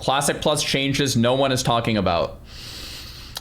Classic Plus changes no one is talking about.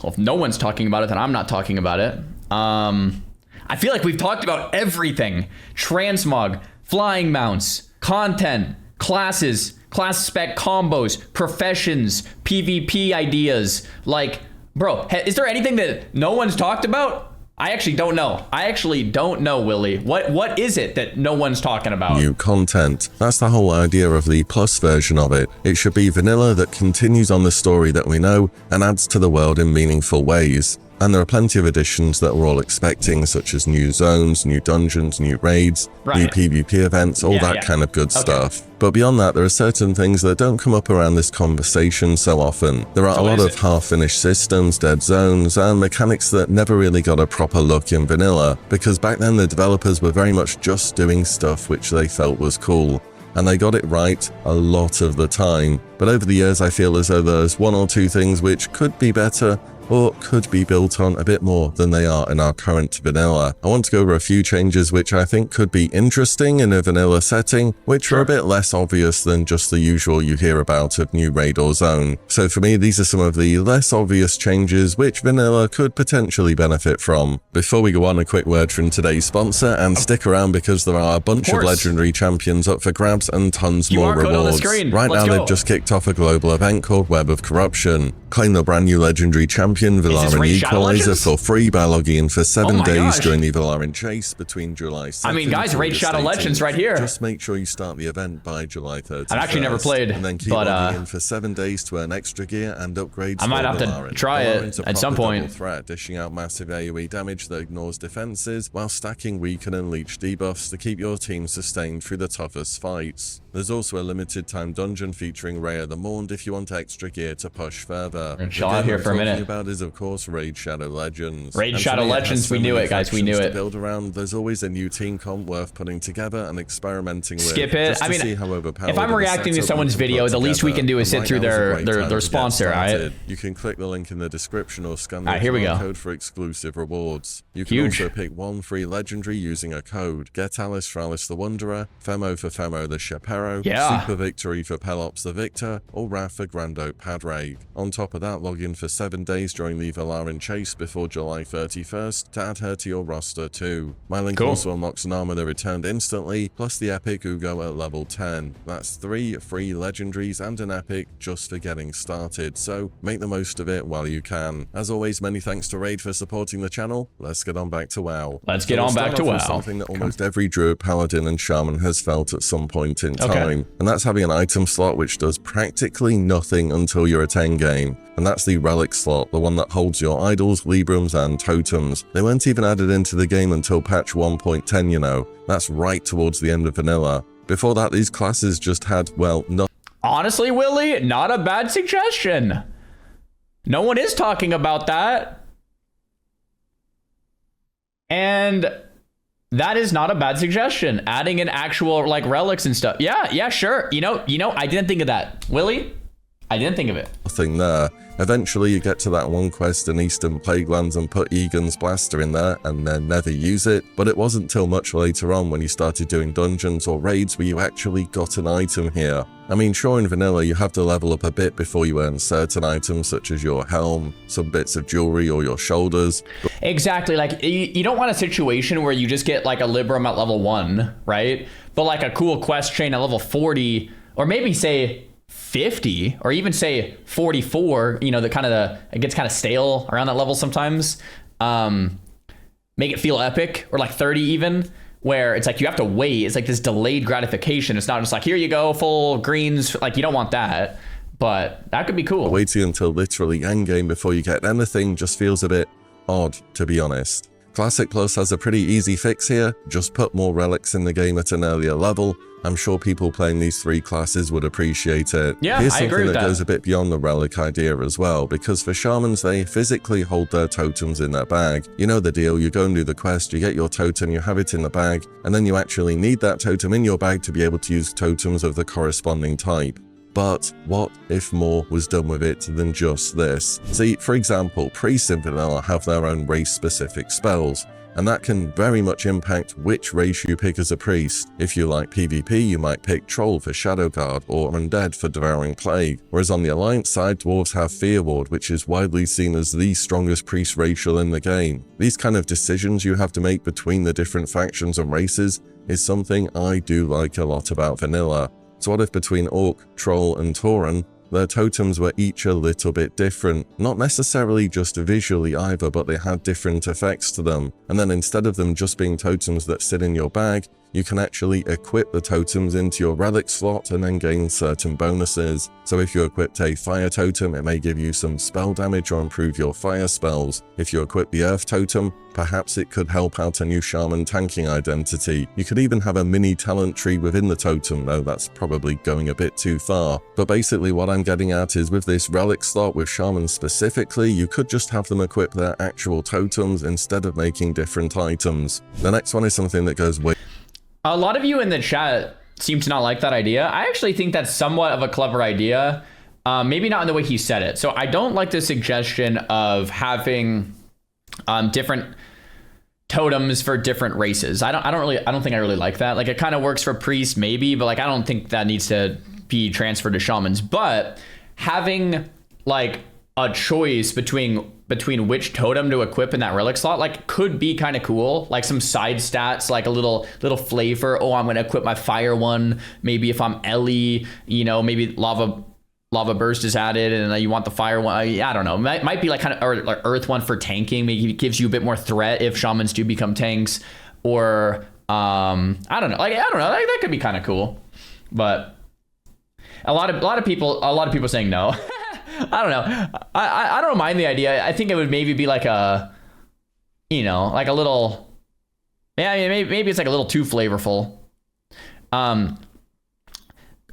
Well, if no one's talking about it, then I'm not talking about it. I feel like we've talked about everything. Transmog, flying mounts, content, classes, class spec combos, professions, PvP ideas. Like, bro, is there anything that no one's talked about? I actually don't know. I actually don't know, Willie. What is it that no one's talking about? New content. That's the whole idea of the plus version of it. It should be vanilla that continues on the story that we know and adds to the world in meaningful ways. And there are plenty of additions that we're all expecting, such as new zones, new dungeons, new raids, new PvP events, all that kind of good stuff. But beyond that, there are certain things that don't come up around this conversation so often. There are a lot of half-finished systems, dead zones, and mechanics that never really got a proper look in vanilla, because back then the developers were very much just doing stuff which they felt was cool. And they got it right a lot of the time. But over the years, I feel as though there's one or two things which could be better, or could be built on a bit more than they are in our current vanilla. I want to go over a few changes which I think could be interesting in a vanilla setting, which are a bit less obvious than just the usual you hear about of new raid or zone. So for me, these are some of the less obvious changes which vanilla could potentially benefit from. Before we go on, a quick word from today's sponsor, and stick around because there are a bunch of legendary champions up for grabs and tons more rewards. Right now they've just kicked off a global event called Web of Corruption. Claim the brand new legendary champion Valarin Equalizer for free by logging in for 7 days during the Valarin Chase between July 2nd. I mean, guys, Raid Shadow Legends right here. Just make sure you start the event by July 31st. I've actually never played, and then keep logging in for 7 days to earn extra gear and upgrades. I might have to try it at some point. Threat, dishing out massive AoE damage that ignores defenses while stacking weaken and leech debuffs to keep your team sustained through the toughest fights. There's also a limited time dungeon featuring Raya the Mourned if you want extra gear to push further. We're chill out here for a minute. About is of course Raid Shadow Legends. Raid Shadow Legends, we knew it, guys. We knew it. Build around. There's always a new team comp worth putting together and experimenting with. Skip it. I mean, if I'm reacting to someone's video, the least we can do is sit through their sponsor, alright? You can click the link in the description or scan the code for exclusive rewards. You can also pick one free legendary using a code. Get Alice for Alice the Wanderer, Femo for Femo the Shepero, Super Victory for Pelops the Victor, or Wrath for Grando Padraig. On top of that, log in for 7 days during the Valarin Chase before July 31st to add her to your roster too. My link also unlocks an armor that returned instantly, plus the epic Ugo at level 10. That's 3 free legendaries and an epic just for getting started, so make the most of it while you can. As always, many thanks to Raid for supporting the channel. Let's get on back to WoW. Let's get on back to WoW. Something that almost every druid, paladin, and shaman has felt at some point in time, and that's having an item slot which does practically nothing until you're at endgame. And that's the relic slot, the one that holds your idols, librams, and totems. They weren't even added into the game until patch 1.10, you know. That's right towards the end of vanilla. Before that, these classes just had, well, nothing. Honestly, Willie, not a bad suggestion. No one is talking about that. And that is not a bad suggestion. Adding in actual like relics and stuff. Yeah, sure. You know, I didn't think of that. Willie, I didn't think of it. Nothing there. Eventually you get to that one quest in Eastern Plaguelands and put Egan's blaster in there and then never use it, but it wasn't till much later on when you started doing dungeons or raids where you actually got an item here. I mean, sure, in vanilla you have to level up a bit before you earn certain items such as your helm, some bits of jewelry, or your shoulders. Exactly, like you don't want a situation where you just get like a Libram at level 1, right? But like a cool quest chain at level 40, or maybe say 50, or even say 44, you know, it gets kind of stale around that level sometimes. Make it feel epic, or like 30 even, where it's like you have to wait. It's like this delayed gratification. It's not just like, here you go, full greens. Like, you don't want that, but that could be cool. Waiting until literally endgame before you get anything just feels a bit odd, to be honest. Classic Plus has a pretty easy fix here. Just put more relics in the game at an earlier level. I'm sure people playing these 3 classes would appreciate it. Yeah, here's I agree something with that that. goes a bit beyond the relic idea as well, because for shamans, they physically hold their totems in their bag. You know the deal, you go and do the quest, you get your totem, you have it in the bag, and then you actually need that totem in your bag to be able to use totems of the corresponding type. But what if more was done with it than just this? See, for example, priests in vanilla have their own race-specific spells. and that can very much impact which race you pick as a priest. If you like PvP, you might pick Troll for Shadow Guard or Undead for Devouring Plague, whereas on the Alliance side, Dwarves have Fear Ward, which is widely seen as the strongest priest racial in the game. These kind of decisions you have to make between the different factions and races is something I do like a lot about vanilla. So what if between Orc, Troll and Tauren, their totems were each a little bit different, not necessarily just visually either, but they had different effects to them. And then instead of them just being totems that sit in your bag, you can actually equip the totems into your relic slot and then gain certain bonuses. So if you equipped a fire totem, it may give you some spell damage or improve your fire spells. If you equip the earth totem, perhaps it could help out a new shaman tanking identity. You could even have a mini talent tree within the totem, though that's probably going a bit too far. But basically what I'm getting at is with this relic slot with shamans specifically, you could just have them equip their actual totems instead of making different items. The next one is something that goes way... A lot of you in the chat seem to not like that idea. I actually think that's somewhat of a clever idea. Maybe not in the way he said it. So I don't like the suggestion of having different totems for different races. I don't think I really like that. Like, it kind of works for priests maybe, but like I don't think that needs to be transferred to shamans. But having like a choice between which totem to equip in that relic slot, like, could be kind of cool. Like some side stats, like a little flavor. Oh, I'm gonna equip my fire one. Maybe if I'm Ellie, you know, maybe lava burst is added, and you want the fire one. I don't know. Might be like kind of, or like earth one for tanking. Maybe it gives you a bit more threat if shamans do become tanks. Or I don't know. Like, I don't know. That could be kind of cool. But a lot of people saying no. I don't know. I don't mind the idea. I think it would maybe be like a, you know, like a little, yeah, maybe it's like a little too flavorful.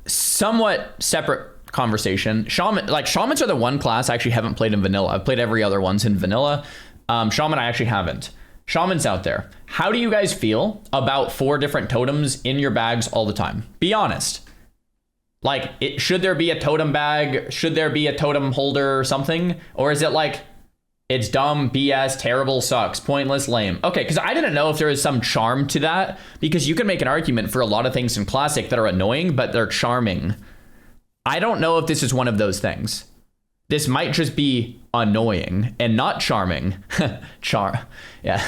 Somewhat separate conversation. Shamans are the one class I actually haven't played in vanilla. I've played every other ones in vanilla. Shaman I actually haven't. Shamans out there, how do you guys feel about 4 different totems in your bags all the time? Be honest. Like, should there be a totem bag? Should there be a totem holder or something? Or is it like, it's dumb, BS, terrible, sucks, pointless, lame? Okay, because I didn't know if there was some charm to that, because you can make an argument for a lot of things in Classic that are annoying, but they're charming. I don't know if this is one of those things. This might just be annoying and not charming. Yeah,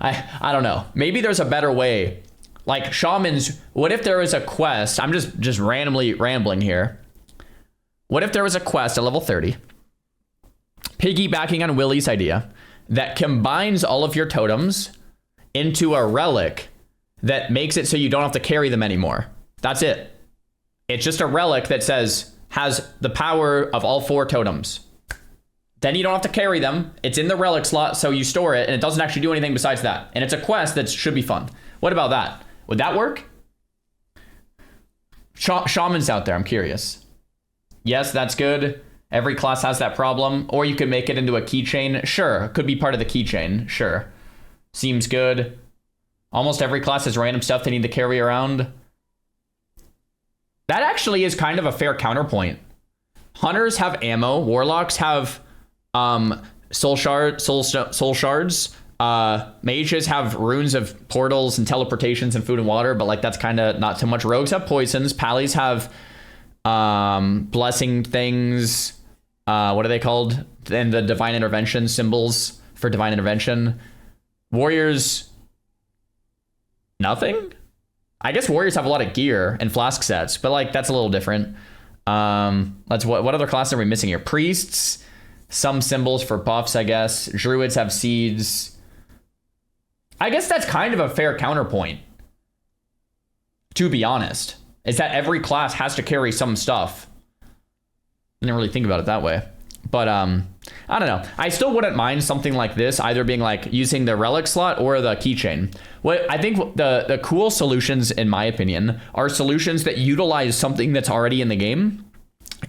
I don't know. Maybe there's a better way. Like shamans, what if there was a quest? I'm just randomly rambling here. What if there was a quest at level 30, piggybacking on Willie's idea, that combines all of your totems into a relic that makes it so you don't have to carry them anymore? That's it. It's just a relic that has the power of all 4 totems. Then you don't have to carry them. It's in the relic slot, so you store it, and it doesn't actually do anything besides that. And it's a quest that should be fun. What about that? Would that work? Shamans out there, I'm curious. Yes, that's good. Every class has that problem. Or you could make it into a keychain. Sure, could be part of the keychain. Sure. Seems good. Almost every class has random stuff they need to carry around. That actually is kind of a fair counterpoint. Hunters have ammo. Warlocks have soul shards. Mages have runes of portals and teleportations and food and water, but like that's kind of not too much. Rogues have poisons. Pallies have blessing things. What are they called? And the divine intervention symbols for divine intervention. Warriors, nothing? I guess warriors have a lot of gear and flask sets, but like that's a little different. What other classes are we missing here? Priests, some symbols for buffs, I guess. Druids have seeds. I guess that's kind of a fair counterpoint, to be honest, is that every class has to carry some stuff. I didn't really think about it that way. But I don't know. I still wouldn't mind something like this, either being like using the relic slot or the keychain. What I think the cool solutions, in my opinion, are solutions that utilize something that's already in the game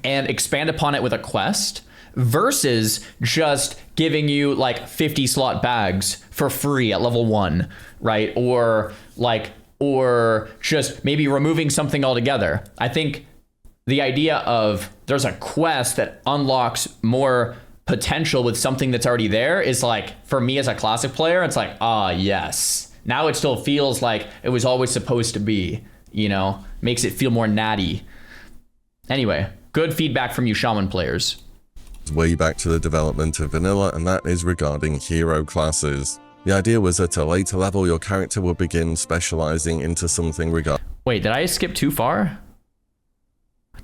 and expand upon it with a quest, versus just giving you like 50 slot bags for free at level 1, right? Or just maybe removing something altogether. I think the idea of there's a quest that unlocks more potential with something that's already there is like, for me as a classic player, it's like, yes. Now it still feels like it was always supposed to be, you know, makes it feel more natty. Anyway, good feedback from you shaman players. Way back to the development of vanilla, and that is regarding hero classes. The idea was at a later level, your character would begin specializing into something regarding... Wait, did I skip too far?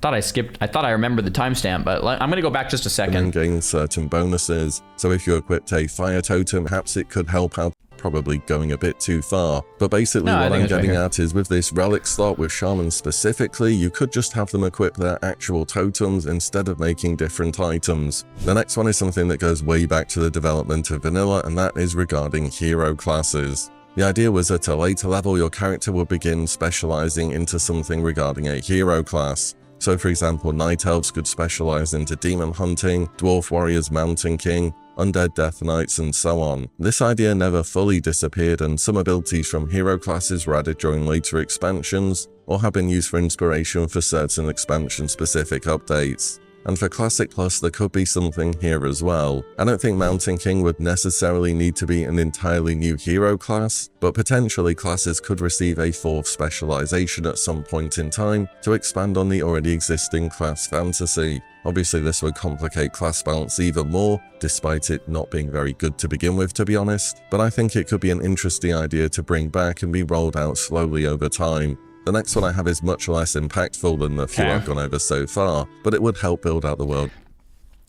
I thought I remembered the timestamp, but I'm gonna go back just a second. And gain certain bonuses. So if you equipped a fire totem, perhaps it could help out. Probably going a bit too far. But basically what I'm getting at is with this relic slot with shamans specifically, you could just have them equip their actual totems instead of making different items. The next one is something that goes way back to the development of vanilla, and that is regarding hero classes. The idea was at a later level, your character would begin specializing into something regarding a hero class. So for example, night elves could specialize into demon hunting, dwarf warriors mountain king, undead death knights, and so on. This idea never fully disappeared, and some abilities from hero classes were added during later expansions, or have been used for inspiration for certain expansion-specific updates. And for Classic Plus, there could be something here as well. I don't think Mountain King would necessarily need to be an entirely new hero class, but potentially classes could receive a fourth specialization at some point in time to expand on the already existing class fantasy. Obviously this would complicate class balance even more, despite it not being very good to begin with, to be honest, but I think it could be an interesting idea to bring back and be rolled out slowly over time. The next one I have is much less impactful than the few I've gone over so far, but it would help build out the world.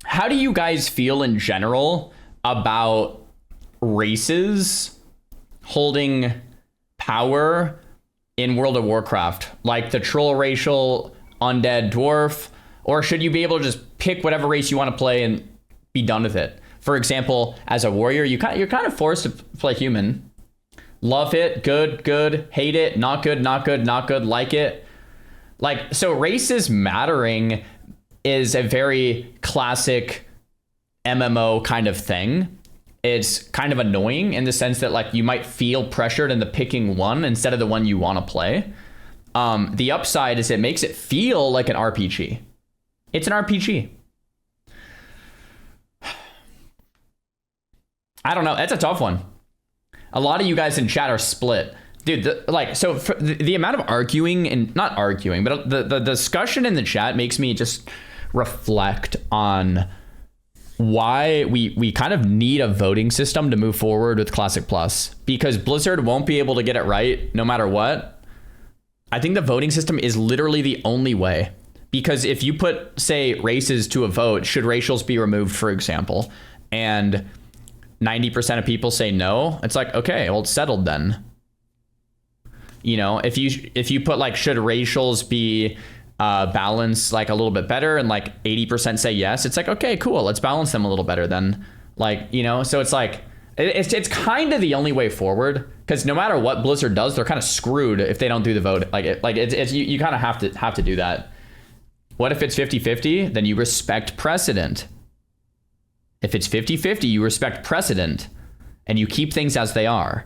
How do you guys feel in general about races holding power in World of Warcraft? Like the troll racial undead dwarf, or should you be able to just pick whatever race you want to play and be done with it? For example, as a warrior, you're kind of forced to play human. Love it, good, good, hate it, not good, not good, not good, like it. Like, so races mattering is a very classic MMO kind of thing. It's kind of annoying in the sense that like you might feel pressured into picking one instead of the one you want to play. The upside is it makes it feel like an RPG. It's an RPG. I don't know, that's a tough one. A lot of you guys in chat are split. Dude, so for the amount of arguing, and not arguing, but the discussion in the chat makes me just reflect on why we kind of need a voting system to move forward with Classic Plus, because Blizzard won't be able to get it right no matter what. I think the voting system is literally the only way, because if you put, say, races to a vote, should racials be removed, for example, and 90% of people say no, it's like, okay, well, it's settled then. You know, if you put like, should racials be balanced like a little bit better, and like 80% say yes, it's like, okay, cool, let's balance them a little better then. Like, you know, so it's like, it's kind of the only way forward, because no matter what Blizzard does, they're kind of screwed if they don't do the vote. You kind of have to do that. What if it's 50-50? Then you respect precedent. If it's 50-50, you respect precedent and you keep things as they are.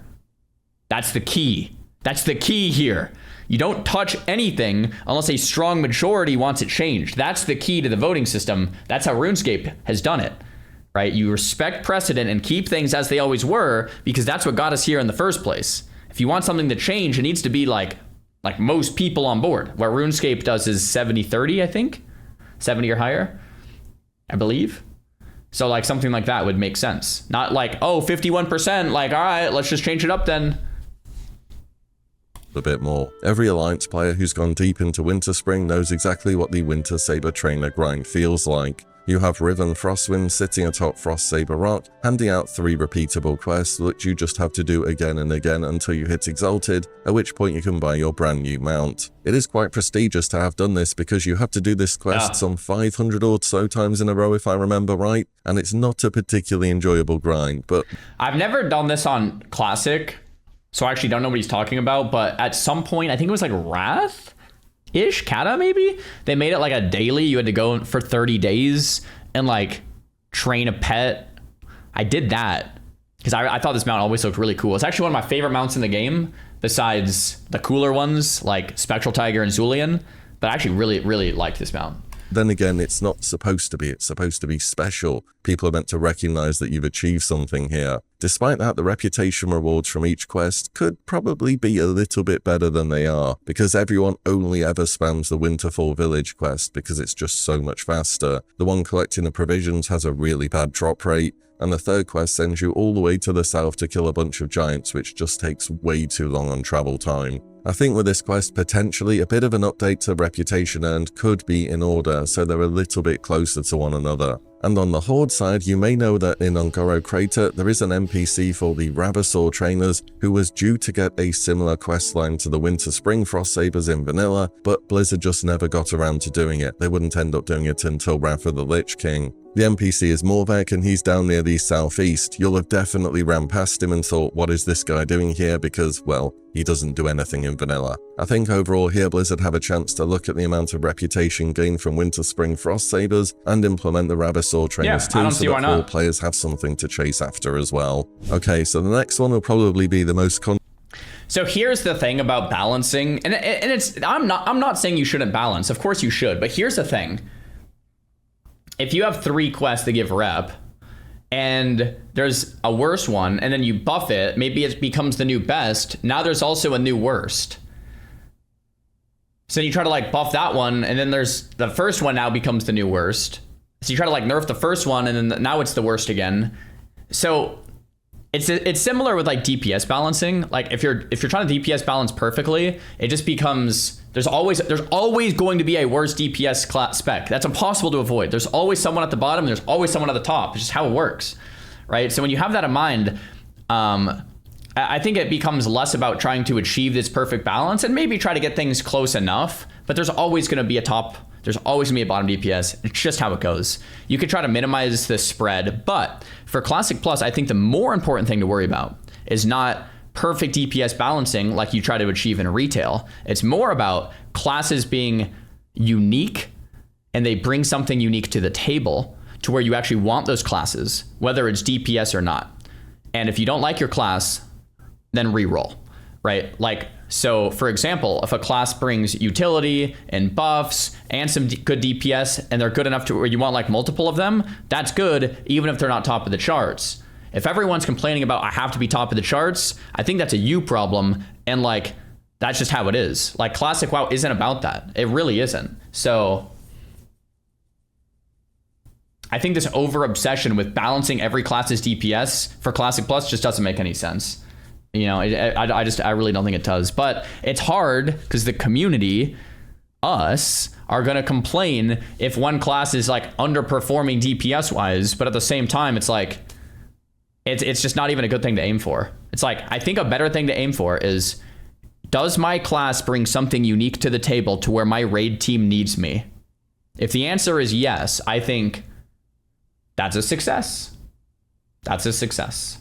That's the key. That's the key here. You don't touch anything unless a strong majority wants it changed. That's the key to the voting system. That's how RuneScape has done it, right? You respect precedent and keep things as they always were, because that's what got us here in the first place. If you want something to change, it needs to be like most people on board. What RuneScape does is 70-30, I think. 70 or higher, I believe. So like something like that would make sense. Not like, oh, 51%, like, all right, let's just change it up then. A bit more. Every Alliance player who's gone deep into Winterspring knows exactly what the Winter Saber Trainer grind feels like. You have Riven Frostwind sitting atop Frost Saber Rock, handing out 3 repeatable quests which you just have to do again and again until you hit Exalted, at which point you can buy your brand new mount. It is quite prestigious to have done this, because you have to do this quest some 500 or so times in a row if I remember right, and it's not a particularly enjoyable grind, but... I've never done this on Classic, so I actually don't know what he's talking about, but at some point, I think it was like Wrath? Ish, Kata maybe? They made it like a daily. You had to go for 30 days and like train a pet. I did that because I thought this mount always looked really cool. It's actually one of my favorite mounts in the game, besides the cooler ones like Spectral Tiger and Zulian. But I actually really liked this mount. Then again, it's not supposed to be. It's supposed to be special. People are meant to recognize that you've achieved something here. Despite that, the reputation rewards from each quest could probably be a little bit better than they are, because everyone only ever spams the Winterfall Village quest because it's just so much faster. The one collecting the provisions has a really bad drop rate, and the third quest sends you all the way to the south to kill a bunch of giants, which just takes way too long on travel time. I think with this quest, potentially a bit of an update to reputation earned could be in order, so they're a little bit closer to one another. And on the Horde side, you may know that in Ungoro Crater, there is an NPC for the Rabasaur trainers who was due to get a similar questline to the Winter Spring Frost Sabers in vanilla, but Blizzard just never got around to doing it. They wouldn't end up doing it until Wrath of the Lich King. The NPC is Morvek and he's down near the southeast. You'll have definitely ran past him and thought, what is this guy doing here? Because, well, he doesn't do anything in vanilla. I think overall here Blizzard have a chance to look at the amount of reputation gained from Winter Spring Frost Sabers and implement the Rabasaur trainers too, so that all players have something to chase after as well. Okay, so the next one will probably be the most So here's the thing about balancing, and it's I'm not saying you shouldn't balance. Of course you should, but here's the thing. If you have 3 quests that give rep, and there's a worse one, and then you buff it, maybe it becomes the new best. Now there's also a new worst. So you try to like buff that one, and then there's the first one now becomes the new worst. So you try to like nerf the first one, and then now it's the worst again. So it's similar with like DPS balancing. Like if you're trying to DPS balance perfectly, it just becomes there's always going to be a worse DPS class spec. That's impossible to avoid. There's always someone at the bottom. There's always someone at the top. It's just how it works, right? So when you have that in mind, I think it becomes less about trying to achieve this perfect balance and maybe try to get things close enough. But there's always going to be a top. There's always going to be a bottom DPS. It's just how it goes. You could try to minimize the spread, but for Classic Plus, I think the more important thing to worry about is not perfect DPS balancing like you try to achieve in retail. It's more about classes being unique and they bring something unique to the table to where you actually want those classes, whether it's DPS or not. And if you don't like your class, then reroll, right? Like, so for example, if a class brings utility and buffs and some good DPS and they're good enough to where you want like multiple of them, that's good even if they're not top of the charts. If everyone's complaining about I have to be top of the charts, I think that's a you problem, and like that's just how it is. Like Classic WoW isn't about that. It really isn't. So I think this over obsession with balancing every class's DPS for Classic Plus just doesn't make any sense. You know, I really don't think it does. But it's hard because the community, us, are going to complain if one class is like underperforming DPS wise, but at the same time, it's like, it's just not even a good thing to aim for. It's like, I think a better thing to aim for is, does my class bring something unique to the table to where my raid team needs me? If the answer is yes, I think that's a success. That's a success.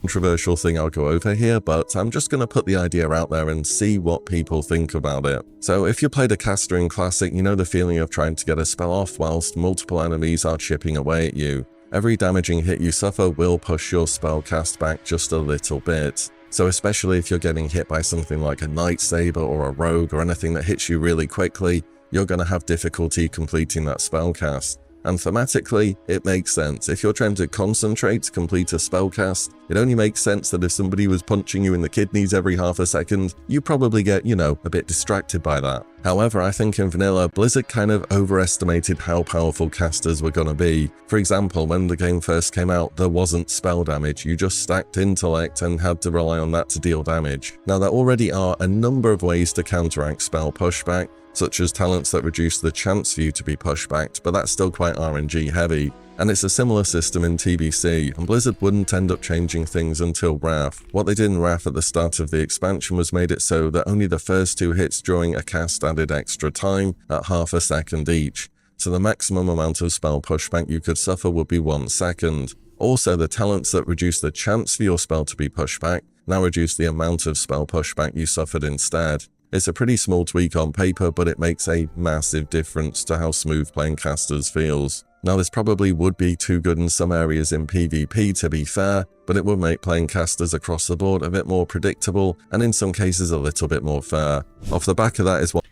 Controversial thing I'll go over here, but I'm just going to put the idea out there and see what people think about it. So if you played a caster in Classic, you know the feeling of trying to get a spell off whilst multiple enemies are chipping away at you. Every damaging hit you suffer will push your spell cast back just a little bit. So especially if you're getting hit by something like a Night Saber or a Rogue or anything that hits you really quickly, you're going to have difficulty completing that spell cast. And thematically, it makes sense. If you're trying to concentrate to complete a spellcast, it only makes sense that if somebody was punching you in the kidneys every half a second, you probably get, a bit distracted by that. However, I think in vanilla, Blizzard kind of overestimated how powerful casters were going to be. For example, when the game first came out, there wasn't spell damage. You just stacked intellect and had to rely on that to deal damage. Now, there already are a number of ways to counteract spell pushback, such as talents that reduce the chance for you to be pushbacked, but that's still quite RNG heavy. And it's a similar system in TBC, and Blizzard wouldn't end up changing things until Wrath. What they did in Wrath at the start of the expansion was made it so that only the first 2 hits during a cast added extra time at half a second each. So the maximum amount of spell pushback you could suffer would be 1 second. Also, the talents that reduce the chance for your spell to be pushed back now reduce the amount of spell pushback you suffered instead. It's a pretty small tweak on paper, but it makes a massive difference to how smooth playing casters feels. Now, this probably would be too good in some areas in PvP to be fair, but it would make playing casters across the board a bit more predictable, and in some cases a little bit more fair. Off the back of that is what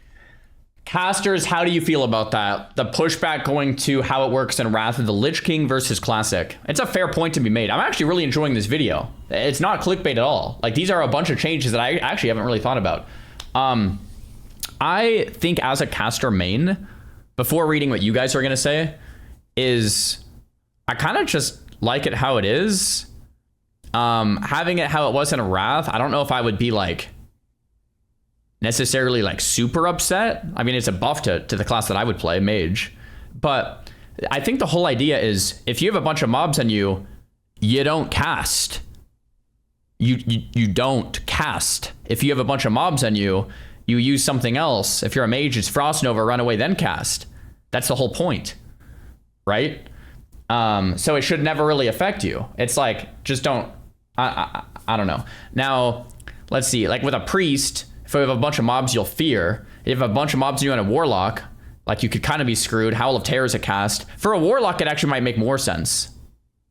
Casters, how do you feel about that? The pushback going to how it works in Wrath of the Lich King versus Classic. It's a fair point to be made. I'm actually really enjoying this video. It's not clickbait at all. Like, these are a bunch of changes that I actually haven't really thought about. I think as a caster main, before reading what you guys are going to say, is I kind of just like it how it is. Having it how it was in Wrath, I don't know if I would be like necessarily like super upset. I mean, it's a buff to the class that I would play, mage. But I think the whole idea is if you have a bunch of mobs on you, you don't cast. You don't cast. If you have a bunch of mobs on you, you use something else. If you're a mage, it's Frost Nova, run away, then cast. That's the whole point, right? So it should never really affect you. It's like, just don't, I don't know. Now, let's see, like with a priest, if you have a bunch of mobs you'll fear, if you have a bunch of mobs you on a warlock, like you could kind of be screwed. Howl of Terror is a cast. For a warlock, it actually might make more sense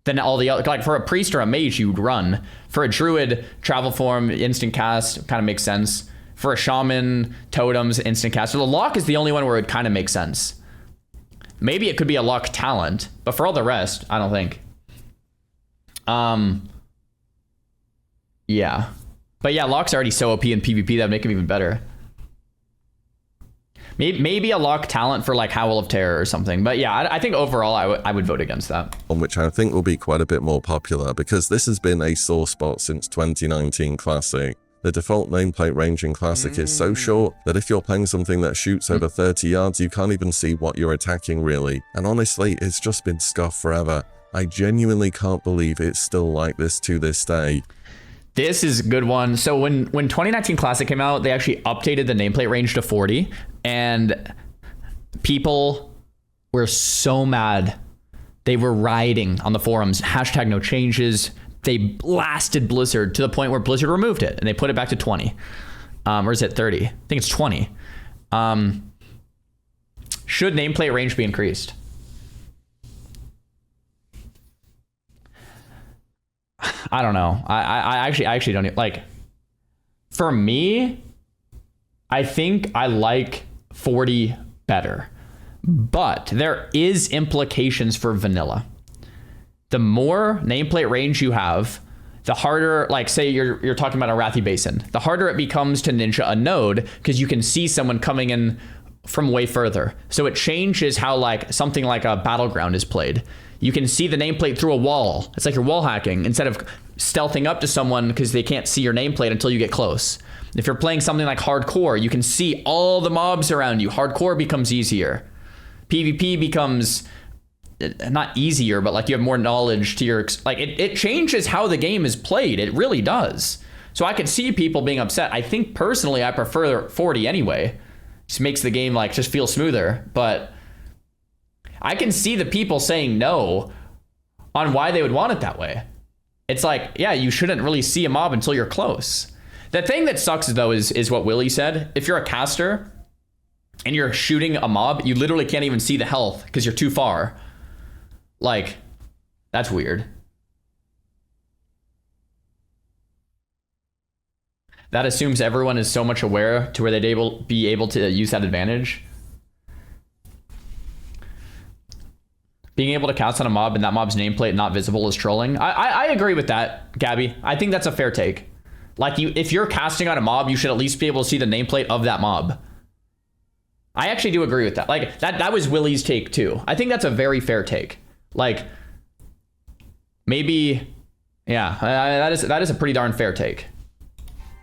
than all the other, like for a priest or a mage, you'd run. For a druid, travel form, instant cast, kind of makes sense. For a shaman, totems, instant cast. So the lock is the only one where it kind of makes sense. Maybe it could be a lock talent, but for all the rest, I don't think. Yeah. But yeah, lock's already so OP in PvP that would make him even better. Maybe a lock talent for like Howl of Terror or something. But yeah, I think overall I would vote against that. On which I think will be quite a bit more popular because this has been a sore spot since 2019 Classic. The default nameplate range in Classic is so short that if you're playing something that shoots over 30 yards, you can't even see what you're attacking really. And honestly, it's just been scuffed forever. I genuinely can't believe it's still like this to this day. This is a good one. So when 2019 Classic came out, they actually updated the nameplate range to 40, and people were so mad. They were rioting on the forums, hashtag no changes. They blasted Blizzard to the point where Blizzard removed it and they put it back to 20. Or is it 30? I think it's 20. Should nameplate range be increased? I don't know. I actually don't like. For me, I think I like 40 better, but there is implications for vanilla. The more nameplate range you have, the harder, like say you're talking about a Wrathy Basin, the harder it becomes to ninja a node because you can see someone coming in from way further. So it changes how like something like a battleground is played. You can see the nameplate through a wall. It's like you're wall hacking instead of stealthing up to someone because they can't see your nameplate until you get close. If you're playing something like hardcore, you can see all the mobs around you. Hardcore becomes easier. PvP becomes not easier, but like you have more knowledge to your, like it changes how the game is played. It really does. So I could see people being upset. I think personally I prefer 40 anyway. Just makes the game like just feel smoother, but I can see the people saying no on why they would want it that way. It's like, yeah, you shouldn't really see a mob until you're close. The thing that sucks though is what Willie said. If you're a caster and you're shooting a mob, you literally can't even see the health because you're too far. Like, that's weird. That assumes everyone is so much aware to where they'd be able to use that advantage. Being able to cast on a mob and that mob's nameplate not visible is trolling. I agree with that, Gabby. I think that's a fair take. Like, if you're casting on a mob, you should at least be able to see the nameplate of that mob. I actually do agree with that. Like, that was Willie's take too. I think that's a very fair take. Like, maybe, yeah, that is a pretty darn fair take.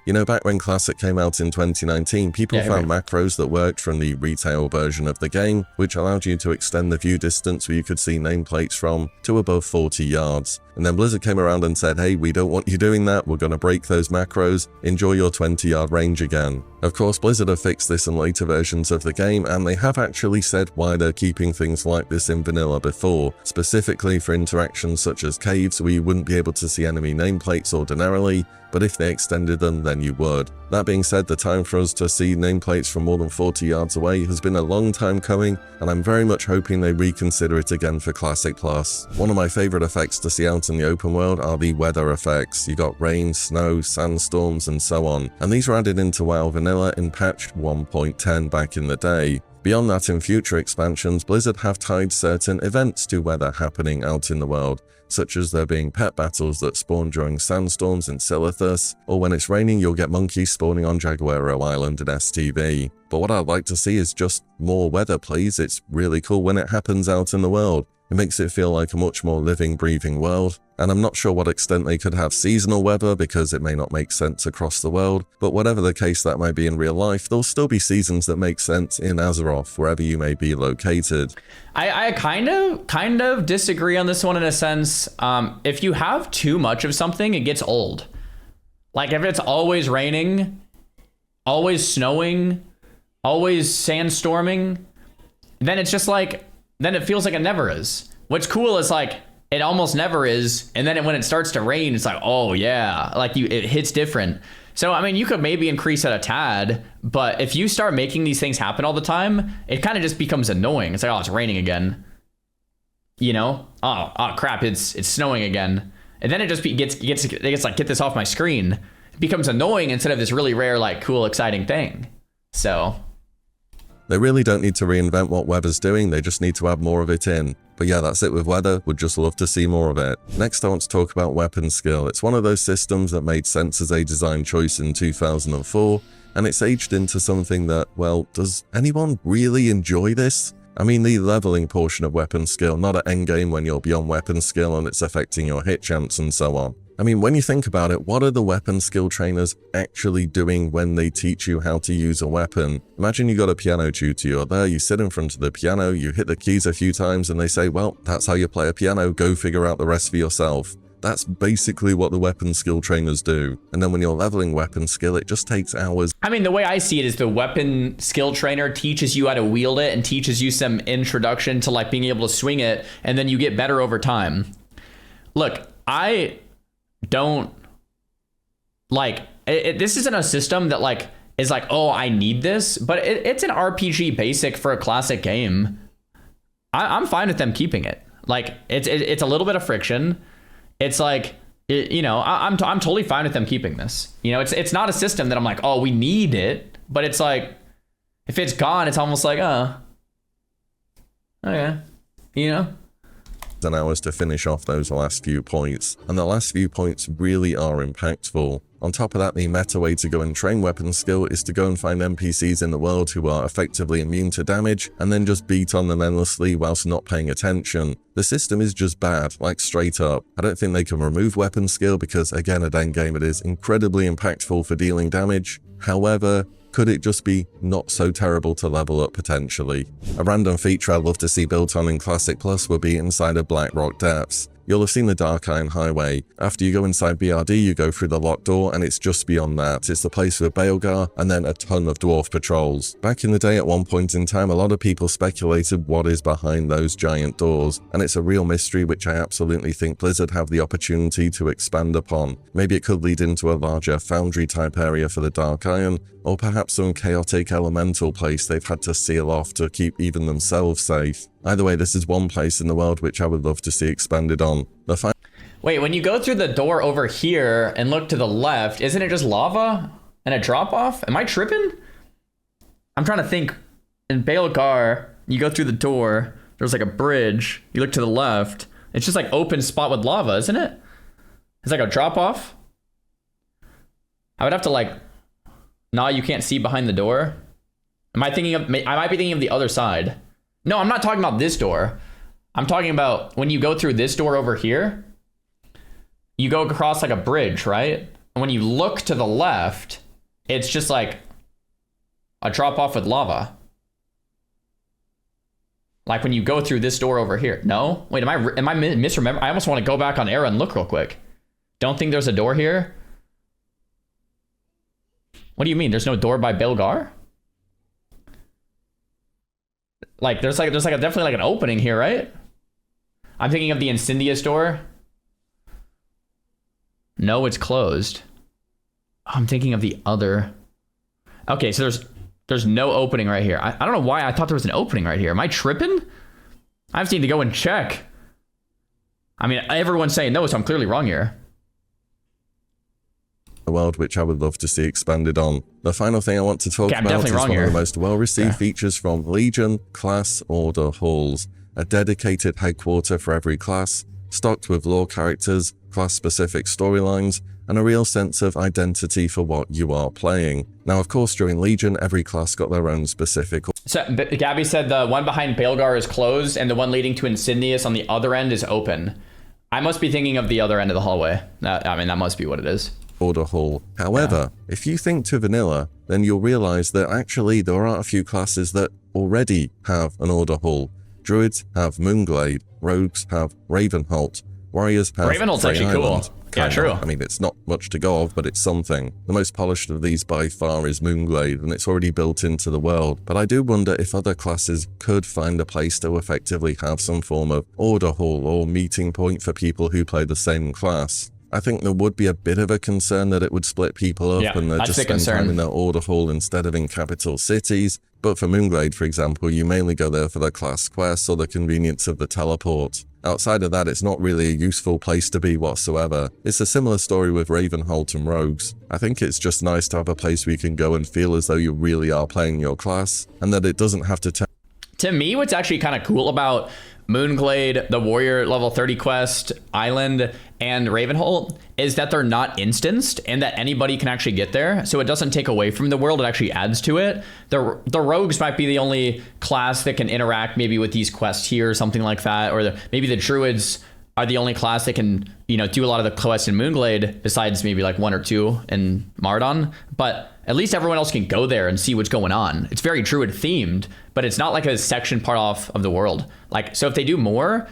You know, back when Classic came out in 2019, people found macros that worked from the retail version of the game, which allowed you to extend the view distance where you could see nameplates from to above 40 yards. And then Blizzard came around and said, hey, we don't want you doing that, we're going to break those macros, enjoy your 20-yard range again. Of course, Blizzard have fixed this in later versions of the game, and they have actually said why they're keeping things like this in vanilla before, specifically for interactions such as caves where you wouldn't be able to see enemy nameplates ordinarily, but if they extended them, then you would. That being said, the time for us to see nameplates from more than 40 yards away has been a long time coming, and I'm very much hoping they reconsider it again for Classic Plus. One of my favorite effects to see out in the open world are the weather effects. You got rain, snow, sandstorms, and so on, and these were added into WoW Vanilla in patch 1.10 back in the day. Beyond that, in future expansions, Blizzard have tied certain events to weather happening out in the world, such as there being pet battles that spawn during sandstorms in Silithus, or when it's raining you'll get monkeys spawning on Jaguaro Island in STV. But what I'd like to see is just more weather, please. It's really cool when it happens out in the world. It makes it feel like a much more living, breathing world, and I'm not sure what extent they could have seasonal weather because it may not make sense across the world, but whatever the case that might be in real life, there'll still be seasons that make sense in Azeroth, wherever you may be located. I kind of disagree on this one in a sense. If you have too much of something, it gets old. Like if it's always raining, always snowing, always sandstorming, then it's just like, then it feels like it never is. What's cool is like, it almost never is, and then when it starts to rain, it's like, oh yeah, like it hits different. So, I mean, you could maybe increase it a tad, but if you start making these things happen all the time, it kind of just becomes annoying. It's like, oh, it's raining again. You know? Oh crap, it's snowing again. And then it just gets like, get this off my screen. It becomes annoying instead of this really rare, like, cool, exciting thing. So... They really don't need to reinvent what weather's doing, they just need to add more of it in. But yeah, that's it with weather, would just love to see more of it. Next I want to talk about weapon skill. It's one of those systems that made sense as a design choice in 2004, and it's aged into something that, well, does anyone really enjoy this? I mean, the leveling portion of weapon skill, not at endgame when you're beyond weapon skill and it's affecting your hit chance and so on. I mean, when you think about it, what are the weapon skill trainers actually doing when they teach you how to use a weapon? Imagine you got a piano tutor, you're there, you sit in front of the piano, you hit the keys a few times and they say, well, that's how you play a piano, go figure out the rest for yourself. That's basically what the weapon skill trainers do. And then when you're leveling weapon skill, it just takes hours. I mean, the way I see it is the weapon skill trainer teaches you how to wield it and teaches you some introduction to like being able to swing it, and then you get better over time. Look, I don't like it. This isn't a system that like is like, oh, I need this, but it's an RPG basic for a classic game. I'm fine with them keeping it. Like it's a little bit of friction. It's like, you know, I'm totally fine with them keeping this. You know, it's not a system that I'm like, oh, we need it, but it's like, if it's gone, it's almost like, oh, okay, you know. And hours to finish off those last few points, and the last few points really are impactful. On top of that, the meta way to go and train weapon skill is to go and find NPCs in the world who are effectively immune to damage, and then just beat on them endlessly whilst not paying attention. The system is just bad, like straight up. I don't think they can remove weapon skill because, again, at endgame it is incredibly impactful for dealing damage. However, could it just be not so terrible to level up potentially? A random feature I'd love to see built on in Classic Plus would be inside of Blackrock Depths. You'll have seen the Dark Iron Highway. After you go inside BRD, you go through the locked door, and it's just beyond that. It's the place with Baelgar, and then a ton of dwarf patrols. Back in the day, at one point in time, a lot of people speculated what is behind those giant doors, and it's a real mystery which I absolutely think Blizzard have the opportunity to expand upon. Maybe it could lead into a larger foundry-type area for the Dark Iron, or perhaps some chaotic elemental place they've had to seal off to keep even themselves safe. Either way, this is one place in the world which I would love to see expanded on. Wait, when you go through the door over here and look to the left, isn't it just lava and a drop-off? Am I tripping? I'm trying to think. In Baelgar, you go through the door, there's like a bridge, you look to the left, it's just like open spot with lava, isn't it? It's like a drop-off? I would have to like... Nah, you can't see behind the door? I might be thinking of the other side. No, I'm not talking about this door. I'm talking about when you go through this door over here, you go across like a bridge, right? And when you look to the left, it's just like a drop off with lava. Like when you go through this door over here. No? Wait, am I misremembering? I almost want to go back on Era and look real quick. Don't think there's a door here? What do you mean? There's no door by Baelgar? Like there's definitely like an opening here, right? I'm thinking of the Incendious door. No, it's closed. I'm thinking of the other. Okay, so there's no opening right here. I don't know why I thought there was an opening right here. Am I tripping? I just need to go and check. I mean, everyone's saying no, so I'm clearly wrong here. the world, which I would love to see expanded on. The final thing I want to talk I'm about is definitely wrong one here. of the most well-received features from Legion, Class Order Halls. A dedicated headquarter for every class, stocked with lore characters, class-specific storylines, and a real sense of identity for what you are playing. Now, of course, during Legion, every class got their own specific... So Gabby said the one behind Baelgar is closed and the one leading to Insignius on the other end is open. I must be thinking of the other end of the hallway. I mean, that must be what it is. Order Hall. However, if you think to vanilla, then you'll realize that actually there are a few classes that already have an Order Hall. Druids have Moonglade, Rogues have Ravenholt, Warriors have Ravenholt's Frey actually Island. cool. Yeah, true. I mean, it's not much to go of, but it's something. The most polished of these by far is Moonglade, and it's already built into the world. But I do wonder if other classes could find a place to effectively have some form of Order Hall or meeting point for people who play the same class. I think there would be a bit of a concern that it would split people up and they'd just spend time in their Order Hall instead of in capital cities. But for Moonglade, for example, you mainly go there for the class quests or the convenience of the teleport. Outside of that, it's not really a useful place to be whatsoever. It's a similar story with Ravenholt and Rogues. I think it's just nice to have a place where you can go and feel as though you really are playing your class, and that it doesn't have to... To me, what's actually kind of cool about Moonglade, the Warrior level 30 quest, Island, and Ravenholt is that they're not instanced and that anybody can actually get there. So it doesn't take away from the world, it actually adds to it. The Rogues might be the only class that can interact maybe with these quests here or something like that. Or maybe the Druids are the only class that can, you know, do a lot of the quests in Moonglade besides maybe like one or two in Mardon. But at least everyone else can go there and see what's going on. It's very Druid themed, but it's not like a section part off of the world. Like, so if they do more,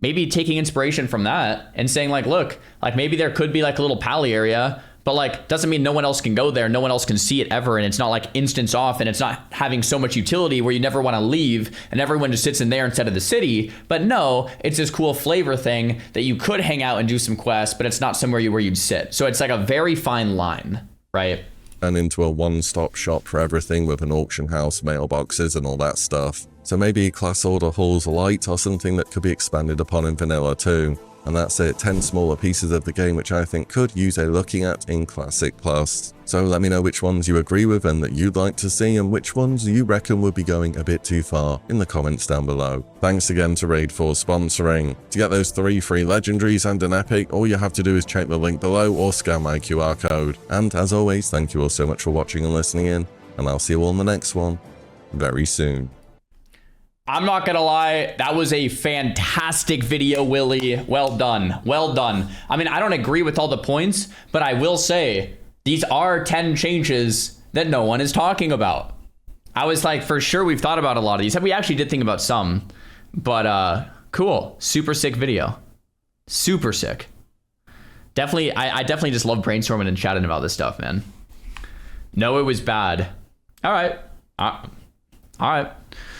maybe taking inspiration from that and saying like, look, like maybe there could be like a little pally area, but like doesn't mean no one else can go there. No one else can see it ever. And it's not like instance off and it's not having so much utility where you never want to leave and everyone just sits in there instead of the city. But no, it's this cool flavor thing that you could hang out and do some quests, but it's not somewhere where you'd sit. So it's like a very fine line, right? And into a one-stop shop for everything with an auction house, mailboxes, and all that stuff. So maybe Class Order Halls Light are something that could be expanded upon in vanilla too. And that's it, 10 smaller pieces of the game which I think could use a looking at in Classic Plus. So let me know which ones you agree with and that you'd like to see, and which ones you reckon would be going a bit too far in the comments down below. Thanks again to Raid for sponsoring. To get those 3 free legendaries and an epic, all you have to do is check the link below or scan my QR code. And as always, thank you all so much for watching and listening in, and I'll see you all in the next one very soon. I'm not gonna lie, that was a fantastic video, Willie. Well done, well done. I mean, I don't agree with all the points, but I will say these are 10 changes that no one is talking about. I was like, for sure we've thought about a lot of these. We actually did think about some, but cool, super sick video, super sick. Definitely, I definitely just love brainstorming and chatting about this stuff, man. No, it was bad. All right, all right.